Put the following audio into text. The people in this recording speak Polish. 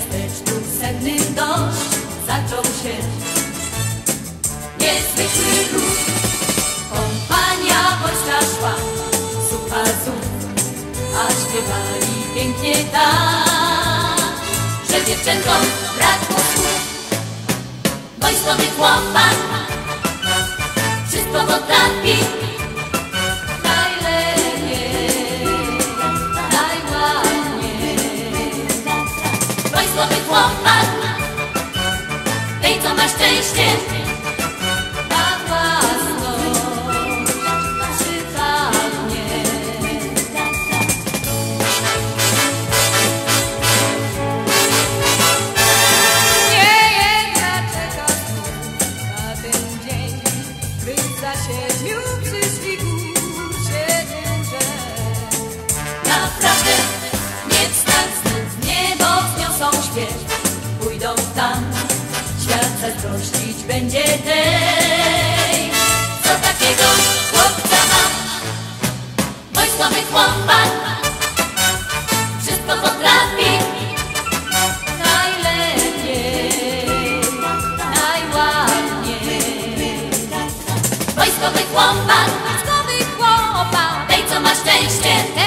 miasteczku sennym dość zaczął się niezwykły ruch. Kompania wojska szła, zupa zup, a śpiewali pięknie tak, że dziewczętom brakło słów. Wojskowy chłopak wszystko potrafi, najlepiej, najładniej. Wojskowy chłopak, tej co ma szczęście na własność, przypadnie. Nie wiem dlaczego na ten dzień, gdy za 7 przyszli gór się duże. Naprawdę nie wstać znów, w niebo wzniosą śpiew, pójdą tam, świat zazdrościć będzie tej, co takiego chłopca ma. Wojskowy chłopak wszystko potrafi, najlepiej, najładniej. Wojskowy chłopak, tej co ma szczęście.